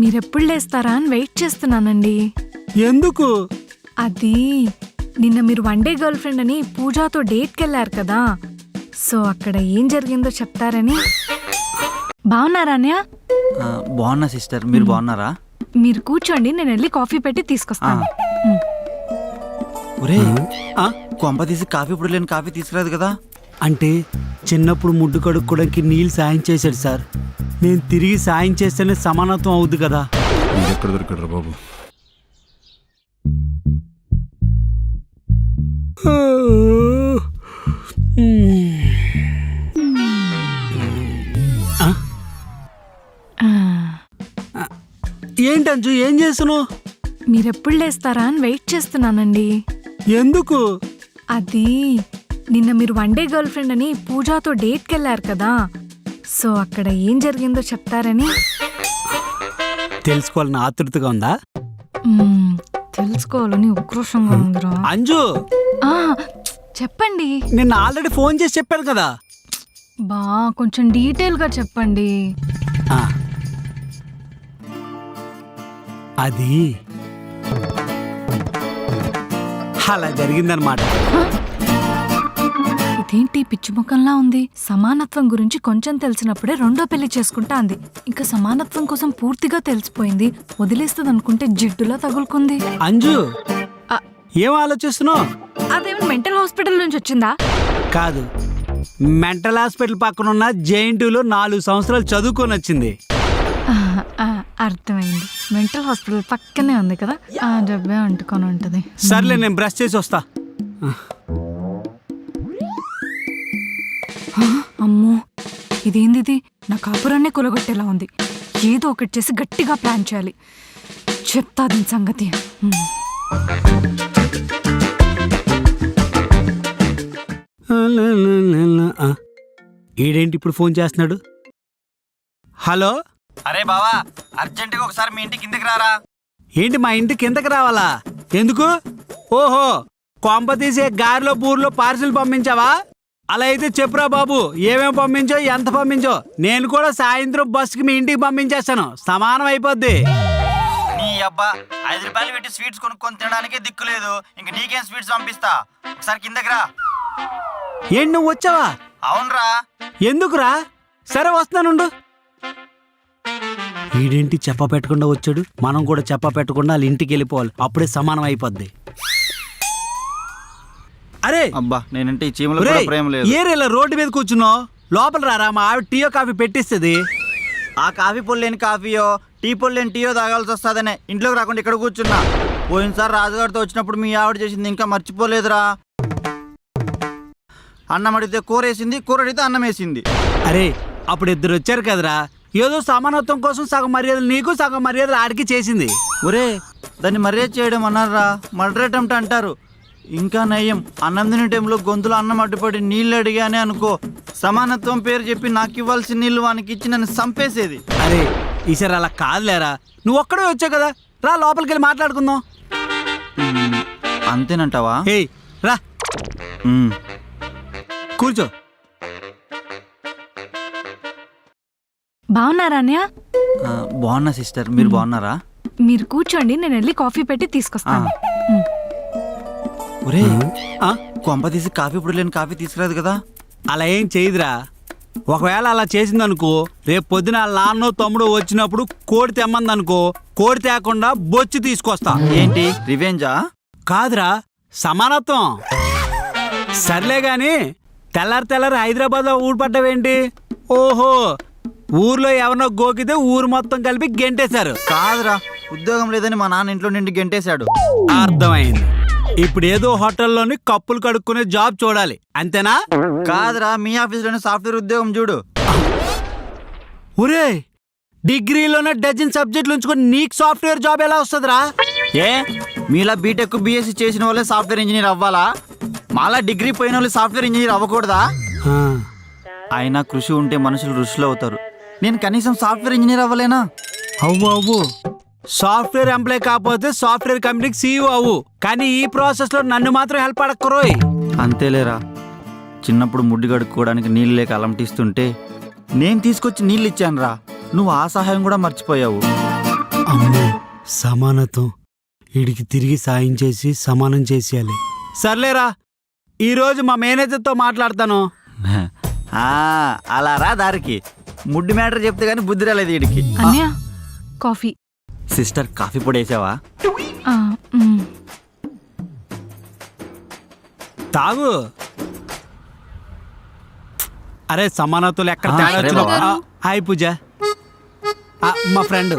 మీరెప్పుడు లేస్తారా అని వెయిట్ చేస్తున్నానండి. ఎందుకు? అది నిన్న మీరు వన్ డే గర్ల్ ఫ్రెండ్ అని పూజాతో డేట్కి వెళ్ళారు కదా, సో అక్కడ ఏం జరిగిందో చెప్తారని. బాగున్నారా అన్నయ్య? బాగున్నా సిస్టర్, మీరు బాగున్నారా? మీరు కూర్చోండి, నేను వెళ్ళి కాఫీ పెట్టి తీసుకొస్తాను. ఒరే కొంప తీసి కాఫీ ఇప్పుడు లేని కాఫీ తీసుకురాదు కదా? అంటే చిన్నప్పుడు ముడ్డు కడుక్కోవడానికి నీళ్ళు సాయం చేశాడు సార్. నేను తిరిగి సాయం చేస్తేనే సమానత్వం అవుద్ది కదా. ఎక్కడ దొరికాడు బాబు? ఏంటి అంజు, ఏం చేస్తున్నావు? మీరెప్పుడు లేస్తారా అని వెయిట్ చేస్తున్నానండి. ఎందుకు? అది నిన్న మీరు వన్ డే గర్ల్ ఫ్రెండ్ అని పూజాతో డేట్కి వెళ్ళారు కదా, సో అక్కడ ఏం జరిగిందో చెప్తారని. తెలుసుకోవాలని ఆతృతగా ఉందా? తెలుసుకోవాలని ఉక్రోషంగా ఉందిరా. అంజు చెప్పండి. నిన్న ఆల్రెడీ ఫోన్ చేసి చెప్పాను కదా. బా కొంచెం డీటెయిల్ గా చెప్పండి. అది అలా జరిగిందనమాట. ఇదేంటి పిచ్చి ముఖంలా ఉంది? సమానత్వం గురించి కొంచెం తెలిసినప్పుడే రెండో పెళ్లి చేసుకుంటా అంది. ఇంకా సమానత్వం కోసం పూర్తిగా తెలిసిపోయింది. వదిలేస్తుంది అనుకుంటే జిడ్డులా తగులుకుంది. అంజు ఏం ఆలోచిస్తున్నావు? అదేమో మెంటల్ హాస్పిటల్ నుంచి వచ్చిందా? కాదు, మెంటల్ హాస్పిటల్ పక్కన ఉన్న జేఎన్టీయూలో 4 సంవత్సరాలు చదువుకొని వచ్చింది. అర్థమైంది. మెంటల్ హాస్పిటల్ పక్కనే ఉంది కదా, ఆ జబ్బే అంటుకొని ఉంటది. సర్లే, నేను బ్రష్ చేసి వస్తా. అమ్మో, ఇదేంది ఇది? నా కాపురాన్నే కూలగొట్టేలా ఉంది. ఏదో ఒకటి చేసి గట్టిగా ప్లాన్ చేయాలి. చెప్తా దీని సంగతి. ఈడేంటి ఇప్పుడు ఫోన్ చేస్తున్నాడు? హలో. అరే బావా, అర్జెంటుగా ఒకసారి మీ ఇంటి కిందకి రారా. ఏంటి మా ఇంటి కిందకి రావాలా? ఎందుకు? ఓహో, కొంప తీసే గారిలో బూర్లో పార్సిల్ పంపించావా? అలా అయితే చెప్పురా బాబు, ఏమేమి పంపించో, ఎంత పంపించో. నేను కూడా సాయంత్రం బస్సుకి మీ ఇంటికి పంపించేస్తాను, సమానం అయిపోద్ది. నీ అబ్బా, 5 రూపాయలు పెట్టి స్వీట్స్ కొనుక్కొని తినడానికే దిక్కులేదు, ఇంక నీకేం స్వీట్స్ పంపిస్తా. ఒకసారి కిందకి రా. ఏంటి నువ్వు వచ్చావా? అవునరా. ఎందుకురా? సరే వస్తానుండు. వీడేంటి చెప్ప పెట్టకుండా వచ్చాడు? మనం కూడా చెప్ప పెట్టకుండా వాళ్ళ ఇంటికి వెళ్ళిపోవాలి, అప్పుడే సమానం అయిపోద్ది. అరే అబ్బా, నేనంటే ఈ చీమలో ప్రేమ లేదు. ఏరేలా రోడ్డు మీద కూర్చున్నావు? లోపల రారా, మా ఆవిడ టీయో కాఫీ పెట్టిస్తుంది. ఆ కాఫీ పొడి లేని కాఫీయో, టీ పొడి లేని టీయో తాగాల్సి వస్తుందనే ఇంట్లోకి రాకుండా ఇక్కడ కూర్చున్నా. పోయినసారి రాజుగారితో వచ్చినప్పుడు మీ ఆవిడ చేసింది ఇంకా మర్చిపోలేదురా. అన్నం అడిగితే కూర వేసింది, కూర అడిగితే అన్నం వేసింది. అరే అప్పుడు 2 వచ్చారు కదరా, ఏదో సమానత్వం కోసం సగం మర్యాదలు నీకు, సగం మర్యాదలు ఆడికి చేసింది. ఒరే, దాన్ని మర్యాద చేయడం అన్నారా, మర్డర్ అటెంప్ట్ అంటారు. ఇంకా నయ్యం, అన్నం తినే టైంలో గొంతులో అన్నం అడ్డుపడి నీళ్ళు అడిగానే అనుకో, సమానత్వం పేరు చెప్పి నాకు ఇవ్వాల్సిన నీళ్ళు వానికి ఇచ్చి నన్ను చంపేసేది. అరే ఈసారి అలా కాదులేరా, నువ్వు ఒక్కడే వచ్చావు కదా, రా లోపలికి వెళ్ళి మాట్లాడుకుందాం. అంతేనంటావా? ఏయ్ రా, కూర్చో. బాగున్నారా అన్నయ్య? బాగున్నా సిస్టర్, మీరు బాగున్నారా? మీరు కూర్చోండి, నేను వెళ్ళి కాఫీ పెట్టి తీసుకొస్తాను. ఒరే కొంప తీసి కాఫీ ఇప్పుడు లేని కాఫీ తీసుకురాదు కదా? అలా ఏం చేయదురా. ఒకవేళ అలా చేసిందనుకో, రేపు పొద్దున నాన్నో తమ్ముడు వచ్చినప్పుడు కోడి తెమ్మందనుకో, కోడి తేకుండా బొచ్చి తీసుకొస్తా. ఏంటి రివెంజా? కాదురా, సమానత్వం. సర్లే గాని తెల్లారి హైదరాబాద్లో ఊడిపడ్డావేంటి? ఓహో, ఊర్లో ఎవరినో గోకితే ఊరు మొత్తం కలిపి గెంటేశారు. కాదురా, ఉద్యోగం లేదని మా నాన్న ఇంట్లో నుండి గెంటేశాడు. అర్థమైంది. ఇప్పుడు ఏదో హోటల్లోని కప్పులు కడుక్కునే జాబ్ చూడాలి, అంతేనా? కాదురా, మీ ఆఫీస్లోనే సాఫ్ట్వేర్ ఉద్యోగం చూడు. ఒరే, డిగ్రీలోనే డజన్ సబ్జెక్టులు ఉంచుకొని నీకు సాఫ్ట్వేర్ జాబ్ ఎలా వస్తుందిరా? ఏ మీలా బీటెక్ బీఎస్సీ చేసిన వాళ్ళే సాఫ్ట్వేర్ ఇంజనీర్ అవ్వాలా? మాలా డిగ్రీ పోయిన వాళ్ళు సాఫ్ట్వేర్ ఇంజనీర్ అవ్వకూడదా? అయినా కృషి ఉంటే మనుషులు ఋషులు అవుతారు. నేను కనీసం సాఫ్ట్వేర్ ఇంజనీర్ అవ్వలేనా? అవ్వు. సాఫ్ట్వేర్ ఎంప్లాయ్ కాకపోతే సాఫ్ట్వేర్ కంపెనీకి సీఈఓ అవ్వు, కానీ ఈ ప్రాసెస్ లో నన్ను మాత్రం హెల్ప్ అడక్కరోయ్. అంతేలేరా, చిన్నప్పుడు ముడ్డి కడుక్కోవడానికి నీళ్ళు లేక అలంటిస్తుంటే నేను తీసుకొచ్చి నీళ్ళు ఇచ్చాను రా. నువ్వు ఆ సహాయం కూడా మర్చిపోయావు. అమ్మో సమానత్వం, వీడికి తిరిగి సాయం చేసి సమానం చేసేయాలి. సర్లేరా, ఈరోజు మా మేనేజర్తో మాట్లాడతాను. అలా రా దారికి. ముడ్డు మ్యాటర్ చెప్తే గానీ బుద్ధి రాలేదు వీడికి. అన్నయ్య కాఫీ. సిస్టర్ కాఫీ పొడి వేసావా? ఆ, మ్. తాగు. అరే సమానత్వం ఎక్కడ ఆ, తేడా సరే వచ్చినా- బావా. హాయ్ పూజ. మా ఫ్రెండ్.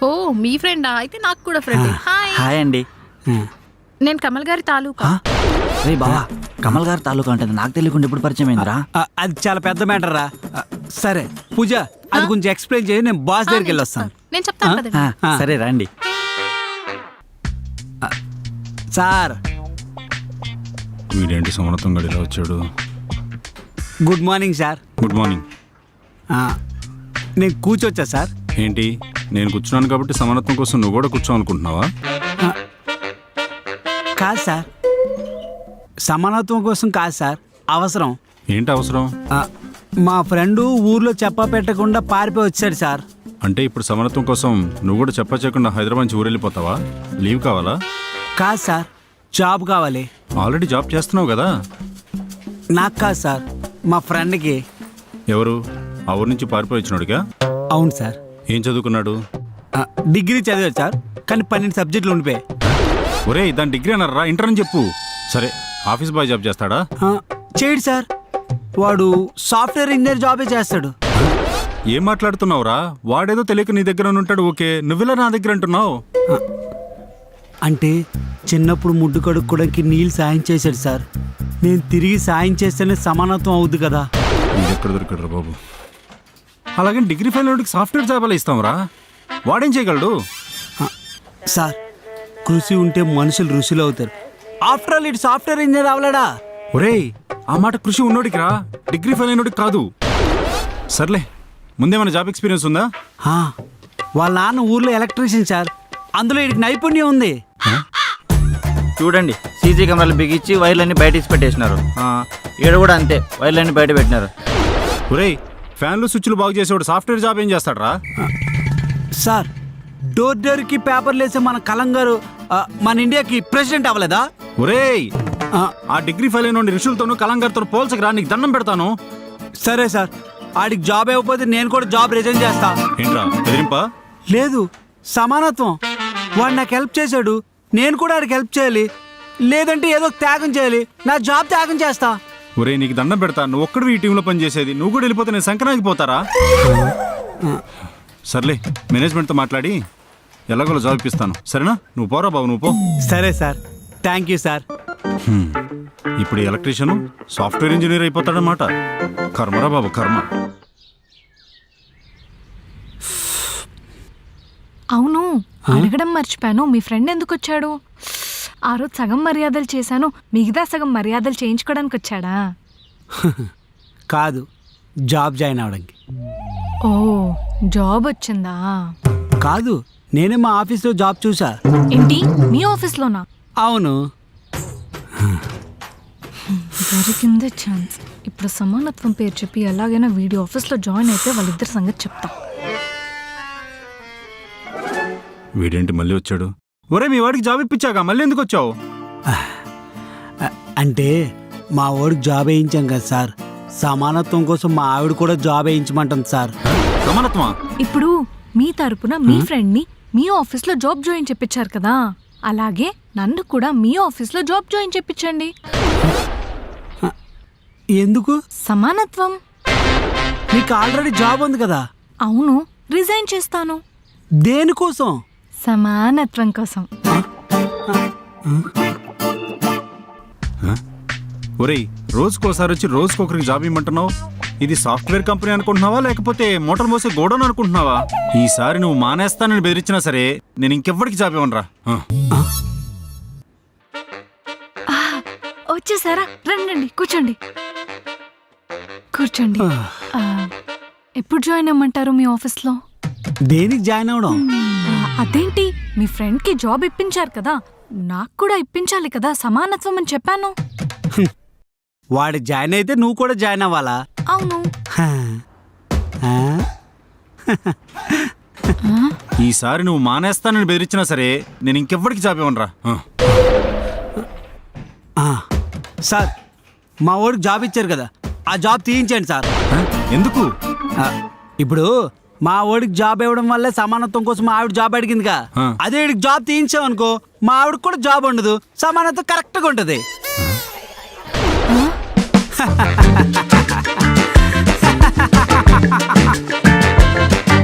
ఓ మీ ఫ్రెండా? అయితే నాకు కూడా ఫ్రెండ్. హాయ్, హాయ్ అండి. నేను కమల్ గారి తాలూకా. రే బావా, కమల్ గారు తాలూకా అంటే నాకు తెలియకుండా ఎప్పుడు పరిచయం అయిందిరా? అది చాలా పెద్ద మ్యాటర్ రా. సరే పూజ, అది కొంచెం ఎక్స్ప్లెయిన్ చేయి, నేను బాస్ దగ్గరికి వెళ్ళి వస్తాను. నేను చెప్తాను కదండి. సరే రండి. సార్ వీడేంటి సమర్థం గడిలో వచ్చాడు? Good morning sir. Good morning. నేను కూర్చోవచ్చా సార్? ఏంటి, నేను కూర్చున్నాను కాబట్టి సమానత్వం కోసం నువ్వు కూడా కూర్చోవాలనుకుంటున్నావా? కాదు సార్, సమానత్వం కోసం కాదు సార్, అవసరం. ఏంటి అవసరం? మా ఫ్రెండు ఊర్లో చెప్పా పెట్టకుండా పారిపోయి వచ్చాడు సార్. అంటే ఇప్పుడు సమానత్వం కోసం నువ్వు కూడా చెప్పా చేయకుండా హైదరాబాద్ నుంచి ఊరెళ్ళిపోతావా? లీవ్ కావాలా? కాదు సార్, జాబ్ కావాలి. ఆల్రెడీ జాబ్ చేస్తున్నావు కదా. నాకు కాదు సార్, మా ఫ్రెండ్కి. ఎవరు? ఆ ఊరు నుంచి పారిపోయి వచ్చినాడుగా? అవును సార్. ఏం చదువుకున్నాడు? డిగ్రీ చదివాడు సార్, కానీ 12 సబ్జెక్టులు ఉండిపోయాయి. ఒరే దాని డిగ్రీ అన్నారా? ఇంటర్ అని చెప్పు. సరే, ఆఫీస్ బాయ్ జాబ్ చేస్తాడా? చేయడు సార్, వాడు సాఫ్ట్వేర్ ఇంజనీర్ జాబే చేస్తాడు. ఏం మాట్లాడుతున్నావురా? వాడేదో తెలియక నీ దగ్గర ఉంటాడు, ఓకే, నువ్వెలా నా దగ్గర అంటున్నావు? అంటే చిన్నప్పుడు ముడ్డు కడుక్కోవడానికి నీళ్ళు సాయం చేశాడు సార్. నేను తిరిగి సాయం చేస్తేనే సమానత్వం అవుద్ది కదా. ఎక్కడ దొరికాడు బాబు? అలాగే డిగ్రీ ఫెయిల్ అయినోడికి సాఫ్ట్వేర్ జాబ్ ఎలా ఇస్తాంరా? వాడేం చేయగలడు? సార్, కృషి ఉంటే మనుషులు ఋషులు అవుతారు. ఆఫ్టర్ ఆల్ ఇటు సాఫ్ట్వేర్ ఇంజనీర్ అవలేడా? ఒరేయ్, ఆ మాట కృషి ఉన్నోడికి రా, డిగ్రీ ఫెయిల్ అయినోడికి కాదు. సర్లే, ముందేమైనా జాబ్ ఎక్స్పీరియన్స్ ఉందా? వాళ్ళ నాన్న ఊర్లో ఎలక్ట్రీషియన్ సార్, అందులో వీడికి నైపుణ్యం ఉంది. చూడండి, సీసీ కెమెరాలు బిగించి వైర్లన్నీ బయట తీసి పెట్టేసినారు. ఈడ కూడా అంతే, వైర్లన్నీ బయట పెట్టినారు. ఒరేయ్, ఫ్యాన్లు స్విచ్లు బాగు చేసేవాడు సాఫ్ట్వేర్ జాబ్ ఏం చేస్తాడరా? సార్, డోర్ డోర్కి పేపర్లు వేసే మన కలంగారు మన ఇండియాకి ప్రెసిడెంట్ అవ్వలేదా? ఒరేయ్, ఆ డిగ్రీ ఫెయిల్ అయిన ఋషులతోనూ కలంగారితో పోల్చకరా, నీకు దండం పెడతాను. సరే సార్, ఆడికి జాబ్ ఇవ్వకపోతే నేను కూడా జాబ్ రిజైన్ చేస్తా. ఏంట్రా బెదిరింపా? లేదు, సమానత్వం. వాడు నాకు హెల్ప్ చేశాడు, నేను కూడా ఆడికి హెల్ప్ చేయాలి. లేదంటే ఏదో త్యాగం చేయాలి, నా జాబ్ త్యాగం చేస్తా. ఒరేయ్, నీకు దండం పెడతా, నువ్వు ఒక్కడు ఈ టీంలో పనిచేసేది, నువ్వు కూడా వెళ్ళిపోతే నేను సంక్రాంతికి పోతారా? సర్లే, మేనేజ్మెంట్తో మాట్లాడి ఎలాగోలా జాబ్ ఇప్పిస్తాను, సరేనా? నువ్వు పోరా బాబు, నువ్వు పో. సరే సార్, థ్యాంక్ యూ సార్. ఇప్పుడు ఎలక్ట్రీషియన్ సాఫ్ట్వేర్ ఇంజనీర్ అయిపోతాడనమాట. కర్మరా బాబు, కర్మ. అవును, అడగడం మర్చిపోయాను, మీ ఫ్రెండ్ ఎందుకు వచ్చాడు? ఆ రోజు సగం మర్యాదలు చేశాను, మిగతా సగం మర్యాదలు చేయించుకోవడానికి వచ్చాడా? కాదు, జాబ్ జాయిన్ అవడానికి. ఓ, జాబ్ వచ్చిందా? కాదు, నేనే మా ఆఫీస్లో జాబ్ చూసా. ఏంటి, మీ ఆఫీస్లోనా? అవును. దొరికిందే ఛాన్స్. ఇప్పుడు సమానత్వం పేరు చెప్పి ఎలాగైనా వీడియో ఆఫీస్లో జాయిన్ అయితే వాళ్ళిద్దరి సంగతి చెప్తా. వీడేంటి మళ్ళీ వచ్చాడు? ఒరే, మీ వాడికి జాబ్ ఇప్పించాక మళ్ళీ ఎందుకు వచ్చావు? అంటే మా వాడికి జాబ్ వేయించాం కదా సార్, సమానత్వం కోసం మా ఆవిడ కూడా జాబ్ వేయించమంటుంది సార్. సమానత్వమా? ఇప్పుడు మీ తరపున మీ ఫ్రెండ్ని మీ ఆఫీస్లో జాబ్ జాయిన్ చెప్పించారు కదా, అలాగే నన్ను కూడా మీ ఆఫీస్లో జాబ్ జాయిన్ చెప్పించండి. ఎందుకు? సమానత్వం. నీకు ఆల్రెడీ జాబ్ ఉంది కదా. అవును, రిజైన్ చేస్తాను. దేనికోసం? సమానత్వం కోసం. ఒరేయ్, రోజుకోసారి వచ్చి రోజుకొకరికి జాబ్ ఇమ్మంటున్నావు. ఇది సాఫ్ట్వేర్ కంపెనీ అనుకుంటున్నావా, లేకపోతే మూటలు మోసే గోడౌన్ అనుకుంటున్నావా? ఈసారి నువ్వు మానేస్తానని బెదిరించినా సరే నేను ఇంకెవ్వడికి జాబ్ ఇవ్వనురా. వచ్చేసారా? రండి, కూర్చోండి. కూర్చోండి. ఎప్పుడు జాయిన్ అవ్వమంటారు మీ ఆఫీస్లో? దేనికి జాయిన్ అవడం? అదేంటి, మీ ఫ్రెండ్కి జాబ్ ఇప్పించారు కదా, నాకు కూడా ఇప్పించాలి కదా, సమానత్వం అని చెప్పాను. వాడు జాయిన్ అయితే నువ్వు కూడా జాయిన్ అవ్వాలా? అవును. ఈసారి నువ్వు మానేస్తానని బెదిరించినా సరే నేను ఇంకెవ్వడికి జాబ్ ఇవ్వనురా. సార్ మా వాడికి జాబ్ ఇచ్చారు కదా, ఆ జాబ్ తీయించండి సార్. ఎందుకు? ఇప్పుడు మా వాడికి జాబ్ ఇవ్వడం వల్లే సమానత్వం కోసం మా ఆవిడ జాబ్ అడిగిందిగా. అదే వీడికి జాబ్ తీయించామనుకో మా ఆవిడకి కూడా జాబ్ ఉండదు, సమానత్వం కరెక్ట్గా ఉంటుంది.